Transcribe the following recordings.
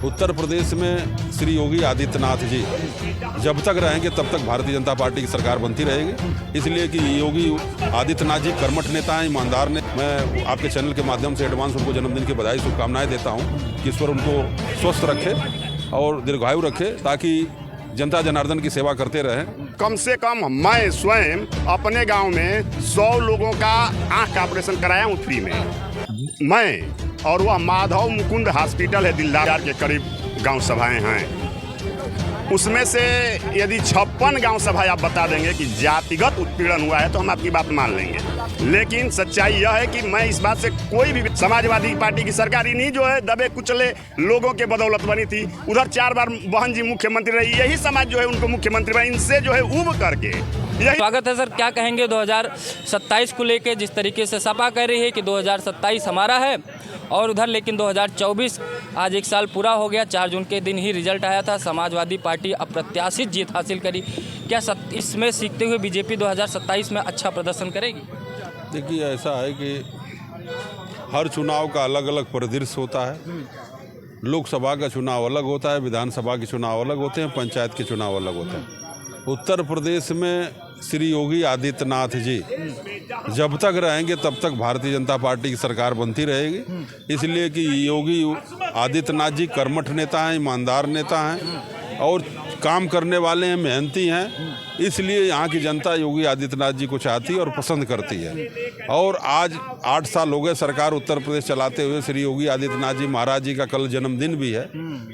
उत्तर प्रदेश में श्री योगी आदित्यनाथ जी जब तक रहेंगे तब तक भारतीय जनता पार्टी की सरकार बनती रहेगी। इसलिए कि योगी आदित्यनाथ जी कर्मठ नेता हैं, ईमानदार ने। मैं आपके चैनल के माध्यम से एडवांस उनको जन्मदिन की बधाई शुभकामनाएं देता हूं कि ईश्वर उनको स्वस्थ रखे और दीर्घायु रखे, ताकि जनता जनार्दन की सेवा करते रहें। कम से कम मैं स्वयं अपने गांव में 100 लोगों का आंख का ऑपरेशन कराया हूं फ्री में। मैं और वह माधव मुकुंद हॉस्पिटल है दिलदार के करीब गांव सभाएं हैं, उसमें से यदि 56 गांव सभाएं आप बता देंगे कि जातिगत उत्पीड़न हुआ है तो हम आपकी बात मान लेंगे। लेकिन सच्चाई यह है कि मैं इस बात से कोई भी समाजवादी पार्टी की सरकार ही नहीं जो है दबे कुचले लोगों के बदौलत बनी थी। उधर 4 बार बहन जी मुख्यमंत्री रही, यही समाज जो है उनको मुख्यमंत्री बना, इनसे जो है उब करके। स्वागत है सर, क्या कहेंगे 2027 को लेके? जिस तरीके से सपा कह रही है कि 2027 हमारा है, और उधर लेकिन 2024 आज 1 साल पूरा हो गया। 4 जून के दिन ही रिजल्ट आया था, समाजवादी पार्टी अप्रत्याशित जीत हासिल करी। क्या इसमें सीखते हुए बीजेपी 2027 में अच्छा प्रदर्शन करेगी? देखिए, ऐसा है कि हर चुनाव का अलग अलग परिदृश्य होता है। लोकसभा का चुनाव अलग होता है, विधानसभा के चुनाव अलग होते हैं, पंचायत के चुनाव अलग होते हैं। उत्तर प्रदेश में श्री योगी आदित्यनाथ जी जब तक रहेंगे तब तक भारतीय जनता पार्टी की सरकार बनती रहेगी। इसलिए कि योगी आदित्यनाथ जी कर्मठ नेता हैं, ईमानदार नेता हैं और काम करने वाले हैं, मेहनती हैं। इसलिए यहाँ की जनता योगी आदित्यनाथ जी को चाहती है और पसंद करती है। और आज 8 साल हो गए सरकार उत्तर प्रदेश चलाते हुए। श्री योगी आदित्यनाथ जी महाराज जी का कल जन्मदिन भी है।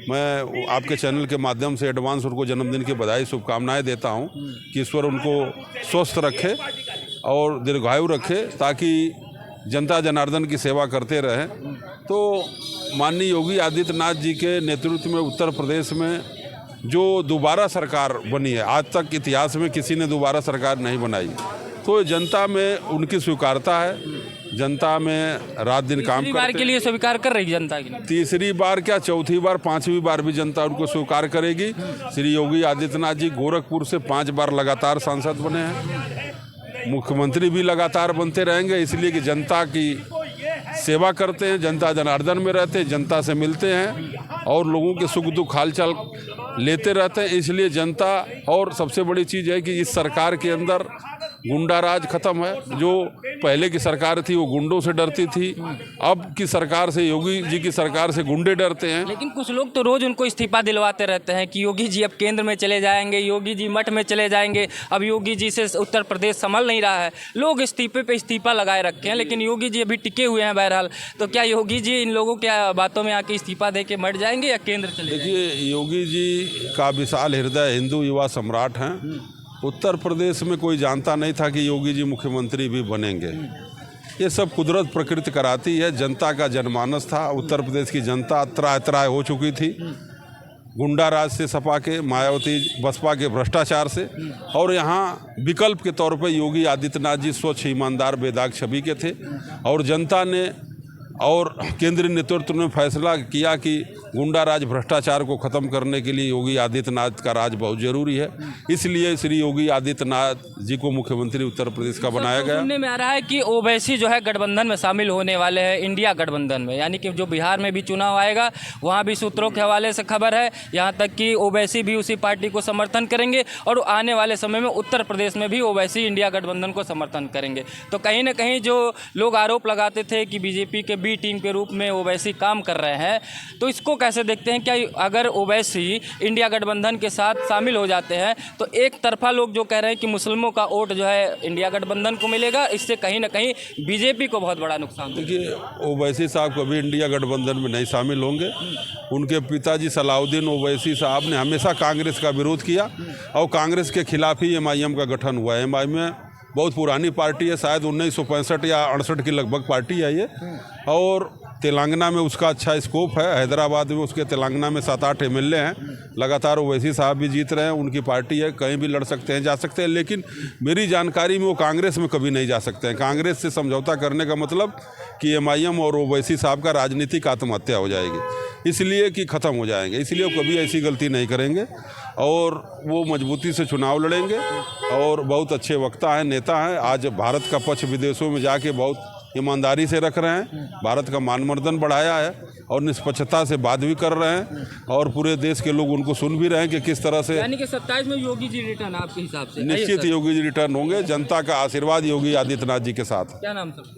मैं आपके चैनल के माध्यम से एडवांस उनको जन्मदिन की बधाई शुभकामनाएं देता हूँ कि ईश्वर उनको स्वस्थ रखे और दीर्घायु रखे, ताकि जनता जनार्दन की सेवा करते रहें। तो माननीय योगी आदित्यनाथ जी के नेतृत्व में उत्तर प्रदेश में जो दोबारा सरकार बनी है, आज तक इतिहास में किसी ने दोबारा सरकार नहीं बनाई, तो जनता में उनकी स्वीकारता है। जनता में रात दिन काम करते हैं। बार के लिए स्वीकार कर रही जनता की? तीसरी बार क्या, चौथी बार, 5वीं बार भी जनता उनको स्वीकार करेगी। श्री योगी आदित्यनाथ जी गोरखपुर से 5 बार लगातार सांसद बने हैं, मुख्यमंत्री भी लगातार बनते रहेंगे। इसलिए कि जनता की सेवा करते हैं, जनता जनार्दन में रहते हैं, जनता से मिलते हैं और लोगों के सुख दुख हालचाल लेते रहते हैं। इसलिए जनता, और सबसे बड़ी चीज़ है कि इस सरकार के अंदर गुंडा राज खत्म है। जो पहले की सरकार थी वो गुंडों से डरती थी, अब की सरकार से, योगी जी की सरकार से गुंडे डरते हैं। लेकिन कुछ लोग तो रोज उनको इस्तीफा दिलवाते रहते हैं कि योगी जी अब केंद्र में चले जाएंगे, योगी जी मठ में चले जाएंगे, अब योगी जी से उत्तर प्रदेश संभल नहीं रहा है। लोग इस्तीफे पे इस्तीफा लगाए रखे हैं, लेकिन योगी जी अभी टिके हुए हैं बहरहाल। तो क्या योगी जी इन लोगों के बातों में आके इस्तीफा दे के मट जाएंगे या केंद्र चले जाएंगे? देखिए, योगी जी का विशाल हृदय, हिंदू युवा सम्राट हैं। उत्तर प्रदेश में कोई जानता नहीं था कि योगी जी मुख्यमंत्री भी बनेंगे। ये सब कुदरत प्रकृति कराती है। जनता का जनमानस था, उत्तर प्रदेश की जनता त्राह त्राह हो चुकी थी गुंडा राज से, सपा के, मायावती बसपा के भ्रष्टाचार से। और यहाँ विकल्प के तौर पर योगी आदित्यनाथ जी स्वच्छ, ईमानदार, बेदाग छवि के थे। और जनता ने और केंद्रीय नेतृत्व ने फैसला किया कि गुंडा राज, भ्रष्टाचार को ख़त्म करने के लिए योगी आदित्यनाथ का राज बहुत ज़रूरी है। इसलिए श्री योगी आदित्यनाथ जी को मुख्यमंत्री उत्तर प्रदेश का बनाया गया। सुनने में आ रहा है कि ओवैसी जो है गठबंधन में शामिल होने वाले हैं, इंडिया गठबंधन में, यानी कि जो बिहार में भी चुनाव आएगा वहाँ भी सूत्रों के हवाले से खबर है, यहाँ तक कि ओवैसी भी उसी पार्टी को समर्थन करेंगे और आने वाले समय में उत्तर प्रदेश में भी ओवैसी इंडिया गठबंधन को समर्थन करेंगे। तो कहीं ना कहीं जो लोग आरोप लगाते थे कि बीजेपी के बी टीम के रूप में ओवैसी काम कर रहे हैं, तो इसको कैसे देखते हैं? क्या अगर ओवैसी इंडिया गठबंधन के साथ शामिल हो जाते हैं तो एक तरफा लोग जो कह रहे हैं कि मुस्लिमों का वोट जो है इंडिया गठबंधन को मिलेगा, इससे कहीं ना कहीं बीजेपी को बहुत बड़ा नुकसान। देखिए, ओवैसी साहब कभी इंडिया गठबंधन में नहीं शामिल होंगे। उनके पिताजी सलाउद्दीन ओवैसी साहब ने हमेशा कांग्रेस का विरोध किया और कांग्रेस के खिलाफ ही MIM का गठन हुआ है। MIM बहुत पुरानी पार्टी है, शायद 1965 या 68 की लगभग पार्टी है ये। और तेलंगाना में उसका अच्छा स्कोप है, हैदराबाद में उसके तेलंगाना में 7-8 MLA हैं। लगातार ओवैसी साहब भी जीत रहे हैं, उनकी पार्टी है, कहीं भी लड़ सकते हैं, जा सकते हैं। लेकिन मेरी जानकारी में वो कांग्रेस में कभी नहीं जा सकते हैं। कांग्रेस से समझौता करने का मतलब कि MIM और ओवैसी साहब का राजनीतिक आत्महत्या हो जाएगी, इसलिए कि ख़त्म हो जाएंगे। इसलिए वो कभी ऐसी गलती नहीं करेंगे और वो मजबूती से चुनाव लड़ेंगे और बहुत अच्छे वक्ता हैं, नेता हैं। आज भारत का पक्ष विदेशों में जाके बहुत ईमानदारी से रख रहे हैं, भारत का मानमर्दन बढ़ाया है और निष्पक्षता से बात भी कर रहे हैं और पूरे देश के लोग उनको सुन भी रहे हैं कि किस तरह से। यानी कि 27 में योगी जी रिटर्न आपके हिसाब से? निश्चित योगी जी रिटर्न होंगे, जनता का आशीर्वाद योगी आदित्यनाथ जी के साथ। क्या नाम सर?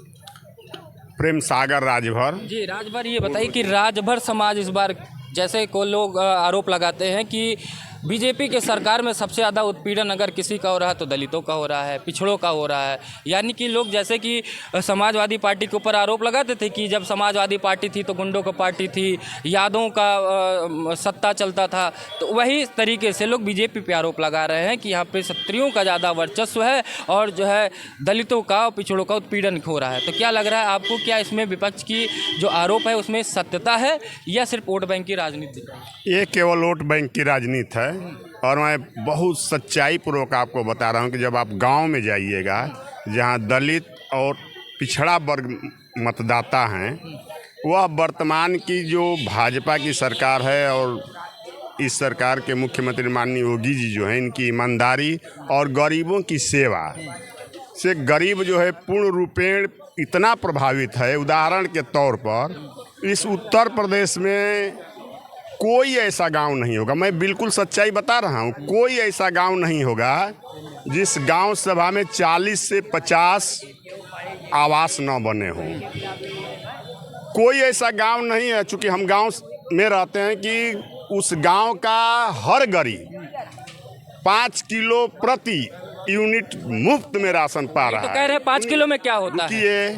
प्रेम सागर राजभर। जी राजभर, ये बताइए कि राजभर समाज इस बार, जैसे को लोग आरोप लगाते हैं कि बीजेपी के सरकार में सबसे ज़्यादा उत्पीड़न अगर किसी का हो रहा है तो दलितों का हो रहा है, पिछड़ों का हो रहा है। यानी कि लोग जैसे कि समाजवादी पार्टी के ऊपर आरोप लगाते थे कि जब समाजवादी पार्टी थी तो गुंडों का पार्टी थी, यादों का सत्ता चलता था, तो वही तरीके से लोग बीजेपी पे आरोप लगा रहे हैं कि यहाँ पे क्षत्रियों का ज़्यादा वर्चस्व है और जो है दलितों का और पिछड़ों का उत्पीड़न हो रहा है। तो क्या लग रहा है आपको, क्या इसमें विपक्ष की जो आरोप है उसमें सत्यता है या सिर्फ वोट बैंक की राजनीति? ये केवल वोट बैंक की राजनीति है और मैं बहुत सच्चाई पूर्वक आपको बता रहा हूँ कि जब आप गांव में जाइएगा जहाँ दलित और पिछड़ा वर्ग मतदाता हैं, वह वर्तमान की जो भाजपा की सरकार है और इस सरकार के मुख्यमंत्री माननीय योगी जी जो हैं, इनकी ईमानदारी और गरीबों की सेवा से गरीब जो है पूर्ण रूपेण इतना प्रभावित है। उदाहरण के तौर पर इस उत्तर प्रदेश में कोई ऐसा गांव नहीं होगा, मैं बिल्कुल सच्चाई बता रहा हूं, कोई ऐसा गांव नहीं होगा जिस गांव सभा में 40 से 50 आवास न बने हों। कोई ऐसा गांव नहीं है, चूंकि हम गांव में रहते हैं, कि उस गांव का हर गरीब 5 किलो प्रति यूनिट मुफ्त में राशन पा रहा है। तो कह रहे हैं 5 किलो में क्या होता है? ये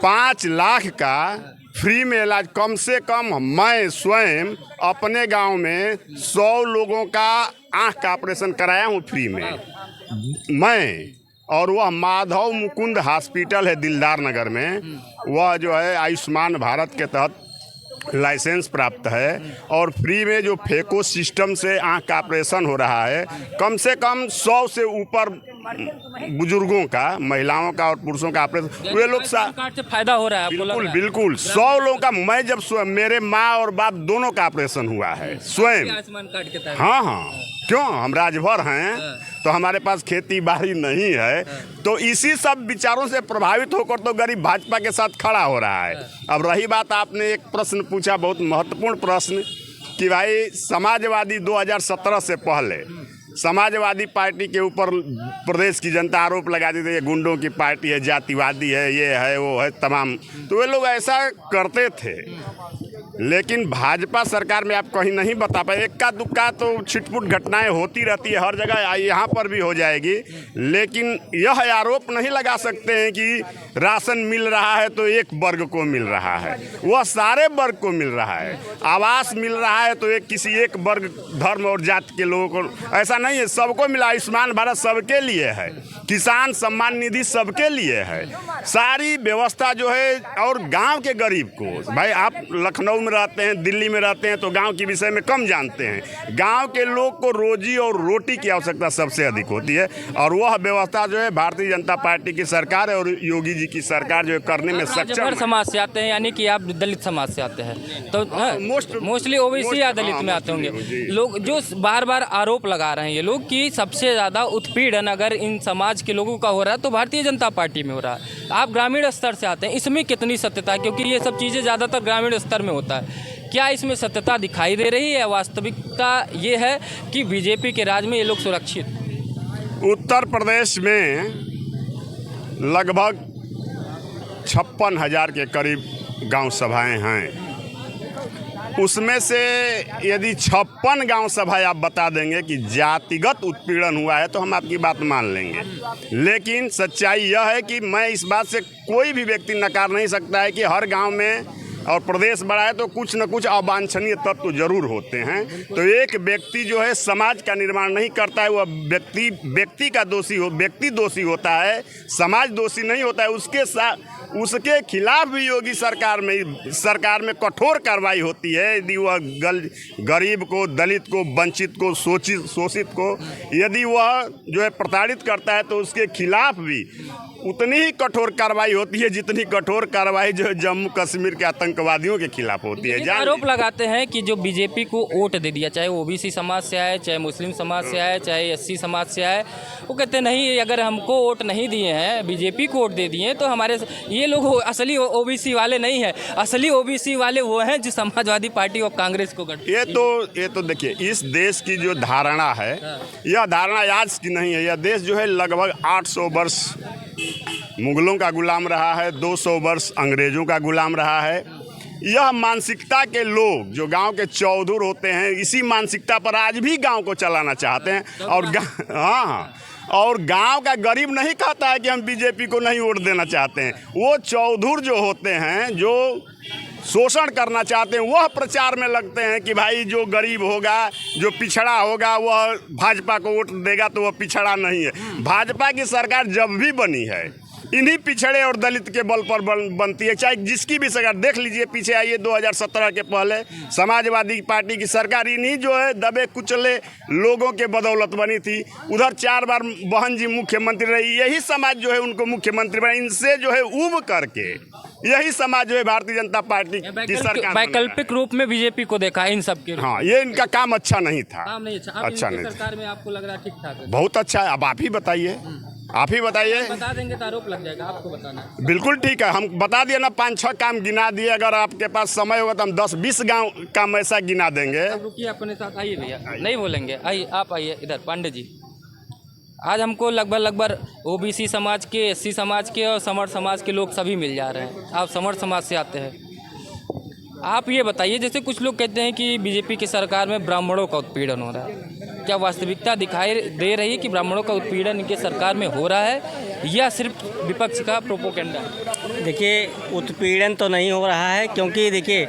5 लाख का फ्री में इलाज, कम से कम मैं स्वयं अपने गांव में 100 लोगों का आँख का ऑपरेशन कराया हूँ फ्री में, मैं। और वह माधव मुकुंद हॉस्पिटल है दिलदार नगर में, वह जो है आयुष्मान भारत के तहत लाइसेंस प्राप्त है और फ्री में जो फेको सिस्टम से आँख का ऑपरेशन हो रहा है, कम से कम 100 से ऊपर बुजुर्गों का, महिलाओं का और पुरुषों का ऑपरेशन, वे लोग कार्ड से फायदा हो रहा है आपको? बिल्कुल बिल्कुल 100 लोगों का। मैं जब मेरे माँ और बाप दोनों का ऑपरेशन हुआ है स्वयं। आयुष्मान कार्ड के तहत? हाँ, क्यों, हम राजभर हैं तो हमारे पास खेती बाड़ी नहीं है, तो इसी सब विचारों से प्रभावित होकर तो गरीब भाजपा के साथ खड़ा हो रहा है। अब रही बात, आपने एक प्रश्न पूछा, बहुत महत्वपूर्ण प्रश्न, कि भाई समाजवादी 2017 से पहले समाजवादी पार्टी के ऊपर प्रदेश की जनता आरोप लगाती थी, ये गुंडों की पार्टी है, जातिवादी है, ये है वो है तमाम, तो वे लोग ऐसा करते थे। लेकिन भाजपा सरकार में आप कहीं नहीं बता पाए, इक्का दुक्का तो छिटपुट घटनाएं होती रहती है हर जगह, यहाँ पर भी हो जाएगी, लेकिन यह आरोप नहीं लगा सकते हैं कि राशन मिल रहा है तो एक वर्ग को मिल रहा है, वह सारे वर्ग को मिल रहा है। आवास मिल रहा है तो एक किसी एक वर्ग, धर्म और जाति के लोगों को, ऐसा नहीं है, सबको मिला। आयुष्मान भारत सबके लिए है, किसान सम्मान निधि सबके लिए है, सारी व्यवस्था जो है। और गाँव के गरीब को, भाई आप लखनऊ में रहते हैं, दिल्ली में रहते हैं, तो गांव के विषय में कम जानते हैं। गांव के लोग को रोजी और रोटी की आवश्यकता सबसे अधिक होती है और वह व्यवस्था जो है भारतीय जनता पार्टी की सरकार है और योगी जी की सरकार जो है करने में सक्षम है। समाज से आते हैं, यानी कि आप दलित समाज से आते हैं, तो मोस्टली ओबीसी या दलित में आते होंगे लोग, जो बार बार आरोप लगा रहे हैं ये लोग कि सबसे ज़्यादा उत्पीड़न अगर इन समाज के लोगों का हो रहा है तो भारतीय जनता पार्टी में हो रहा है। आप ग्रामीण स्तर से आते हैं, इसमें कितनी सत्यता है? क्योंकि ये सब चीज़ें ज़्यादातर ग्रामीण स्तर में होता है, क्या इसमें सत्यता दिखाई दे रही है? वास्तविकता ये है कि बीजेपी के राज में ये लोग सुरक्षित? उत्तर प्रदेश में लगभग 56,000 के करीब गांव सभाएं हैं। उसमें से यदि 56 गांव सभाएं आप बता देंगे कि जातिगत उत्पीड़न हुआ है तो हम आपकी बात मान लेंगे, लेकिन सच्चाई यह है कि मैं इस बात से कोई भी व्यक्ति नकार नहीं सकता है कि हर गांव में, और प्रदेश बड़ा है तो कुछ न कुछ अवांछनीय तत्व तो जरूर होते हैं। तो एक व्यक्ति जो है समाज का निर्माण नहीं करता है, वह व्यक्ति का दोषी व्यक्ति दोषी होता है, समाज दोषी नहीं होता है। उसके खिलाफ भी योगी सरकार में कठोर कार्रवाई होती है। यदि वह गरीब को, दलित को, वंचित को, शोषित को यदि वह जो है प्रताड़ित करता है तो उसके खिलाफ भी उतनी ही कठोर कार्रवाई होती है जितनी कठोर कार्रवाई जो जम्मू कश्मीर के आतंकवादियों के खिलाफ होती है। ये आरोप लगाते हैं कि जो बीजेपी को वोट दे दिया, चाहे ओबीसी समाज से आए, चाहे मुस्लिम समाज से आए, चाहे एससी समाज से आए, वो कहते नहीं, अगर हमको वोट नहीं दिए हैं, बीजेपी को वोट दे दिए हैं, तो हमारे ये लोग असली ओबीसी वाले नहीं हैं। असली ओबीसी वाले वो हैं जो समाजवादी पार्टी और कांग्रेस को ये तो देखिए, इस देश की जो धारणा है, यह धारणा आज की नहीं है। यह देश जो है लगभग 800 वर्ष मुगलों का गुलाम रहा है, 200 वर्ष अंग्रेजों का गुलाम रहा है। यह मानसिकता के लोग जो गांव के चौधर होते हैं, इसी मानसिकता पर आज भी गांव को चलाना चाहते हैं। और हाँ, और गांव का गरीब नहीं कहता है कि हम बीजेपी को नहीं वोट देना चाहते हैं। वो चौधर जो होते हैं, जो शोषण करना चाहते हैं, वह प्रचार में लगते हैं कि भाई जो गरीब होगा, जो पिछड़ा होगा, वह भाजपा को वोट देगा तो वह पिछड़ा नहीं है। भाजपा की सरकार जब भी बनी है, इन्हीं पिछड़े और दलित के बल पर बनती है। चाहे जिसकी भी सरकार देख लीजिए, पीछे आइए 2017 के पहले समाजवादी पार्टी की सरकार इन्हीं जो है दबे कुचले लोगों के बदौलत बनी थी। उधर 4 बार बहन जी मुख्यमंत्री रही, यही समाज जो है उनको मुख्यमंत्री बना। इनसे जो है उब करके यही समाज जो है भारतीय जनता पार्टी की सरकार वैकल्पिक रूप में बीजेपी को देखा इन सब के। हाँ, ये इनका काम अच्छा नहीं था। काम नहीं अच्छा नहीं। सरकार में आपको लग रहा है ठीक ठाक है? बहुत अच्छा है। अब आप ही बताइए, आप ही बताइए। बता देंगे तो आरोप लग जाएगा, आपको बताना। बिल्कुल ठीक है, हम बता दिए ना, 5-6 काम गिना दिए। अगर आपके पास समय होगा तो हम 10-20 गांव काम ऐसा गिना देंगे। रुकिए, अपने साथ आइए भैया, नहीं बोलेंगे, आइए आप आइए इधर। पांडे जी, आज हमको लगभग ओबीसी समाज के, एससी समाज के और समर्थ समाज के लोग सभी मिल जा रहे हैं। आप समर्थ समाज से आते हैं, आप ये बताइए, जैसे कुछ लोग कहते हैं कि बीजेपी की सरकार में ब्राह्मणों का उत्पीड़न हो रहा है, क्या वास्तविकता दिखाई दे रही है कि ब्राह्मणों का उत्पीड़न इनके सरकार में हो रहा है या सिर्फ विपक्ष का प्रोपोगेंडा? देखिए, उत्पीड़न तो नहीं हो रहा है, क्योंकि देखिए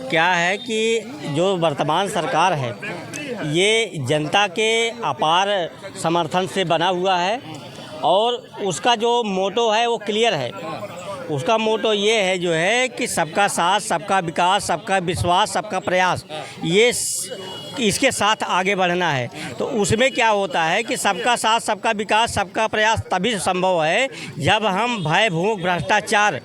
क्या है कि जो वर्तमान सरकार है ये जनता के अपार समर्थन से बना हुआ है और उसका जो मोटो है वो क्लियर है। उसका मोटो ये है जो है कि सबका साथ, सबका विकास, सबका विश्वास, सबका प्रयास, ये इसके साथ आगे बढ़ना है। तो उसमें क्या होता है कि सबका साथ, सबका विकास, सबका प्रयास तभी संभव है जब हम भय, भूख, भ्रष्टाचार,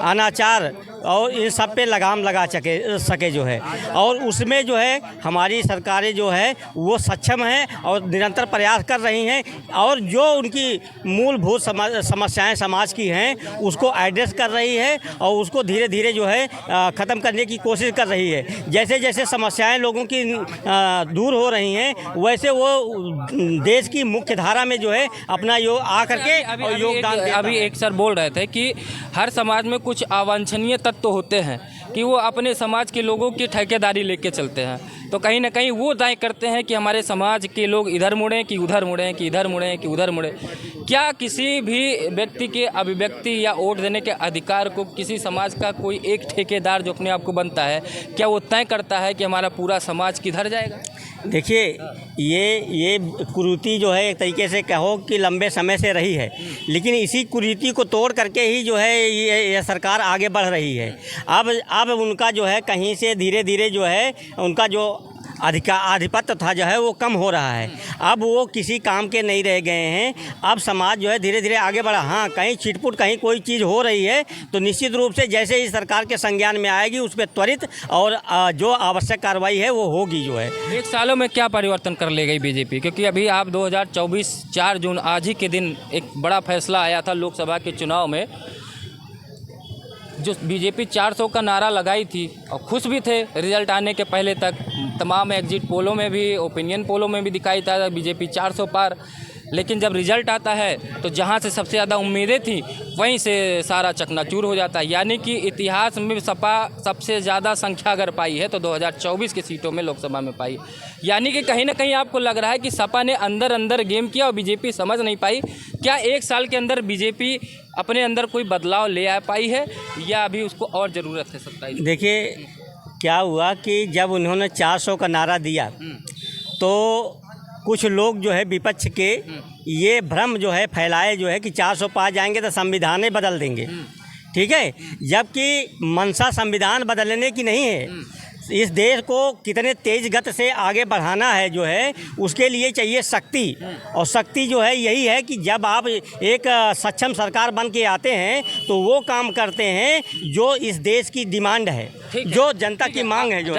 अनाचार और इन सब पे लगाम लगा सके जो है। और उसमें जो है हमारी सरकारें जो है वो सक्षम हैं और निरंतर प्रयास कर रही हैं और जो उनकी मूलभूत समस्याएं समाज की हैं उसको एड्रेस कर रही है और उसको धीरे धीरे जो है ख़त्म करने की कोशिश कर रही है। जैसे जैसे समस्याएं लोगों की दूर हो रही हैं, वैसे वो देश की मुख्य धारा में जो है अपना आकर के और योगदान। अभी एक सर बोल रहे थे कि हर समाज में कुछ अवांछनीय तत्व होते हैं कि वो अपने समाज के लोगों की ठेकेदारी लेके चलते हैं, तो कहीं ना कहीं वो दाएं करते हैं कि हमारे समाज के लोग इधर मुड़ें कि उधर मुड़ें, कि इधर मुड़ें कि उधर मुड़ें। क्या किसी भी व्यक्ति के अभिव्यक्ति या वोट देने के अधिकार को किसी समाज का कोई एक ठेकेदार जो अपने आप को बनता है, क्या वो तय करता है कि हमारा पूरा समाज किधर जाएगा? देखिए, ये कुरीति जो है एक तरीके से कहो कि लंबे समय से रही है, लेकिन इसी कुरीति को तोड़ करके ही जो है ये सरकार आगे बढ़ रही है। अब उनका जो है कहीं से धीरे धीरे जो है उनका जो आधिपत्य था जो है वो कम हो रहा है। अब वो किसी काम के नहीं रह गए हैं। अब समाज जो है धीरे धीरे आगे बढ़ा। हाँ, कहीं छिटपुट कहीं कोई चीज़ हो रही है तो निश्चित रूप से जैसे ही सरकार के संज्ञान में आएगी उस पर त्वरित और जो आवश्यक कार्रवाई है वो होगी जो है। 1 सालों में क्या परिवर्तन कर ले गई बीजेपी? क्योंकि अभी आप 2024 4 जून आज ही के दिन एक बड़ा फैसला आया था लोकसभा के चुनाव में, जो बीजेपी 400 का नारा लगाई थी और खुश भी थे रिजल्ट आने के पहले तक। तमाम एग्जिट पोलों में भी, ओपिनियन पोलों में भी दिखाई था बीजेपी 400 पार। लेकिन जब रिजल्ट आता है तो जहां से सबसे ज़्यादा उम्मीदें थी वहीं से सारा चकनाचूर हो जाता है। यानी कि इतिहास में सपा सबसे ज़्यादा संख्या अगर पाई है तो 2024 की सीटों में लोकसभा में पाई। यानी कि कहीं ना कहीं आपको लग रहा है कि सपा ने अंदर गेम किया और बीजेपी समझ नहीं पाई। क्या 1 साल के अंदर बीजेपी अपने अंदर कोई बदलाव ले आ पाई है या अभी उसको और ज़रूरत है सत्ता? देखिए, क्या हुआ कि जब उन्होंने 400 का नारा दिया तो कुछ लोग जो है विपक्ष के ये भ्रम जो है फैलाए जो है कि 400 पा जाएंगे तो संविधान ही बदल देंगे। ठीक है, जबकि मंशा संविधान बदलने की नहीं है। इस देश को कितने तेज गति से आगे बढ़ाना है जो है उसके लिए चाहिए शक्ति। और शक्ति जो है यही है कि जब आप एक सक्षम सरकार बन के आते हैं तो वो काम करते हैं जो इस देश की डिमांड है, जो जनता की मांग है जो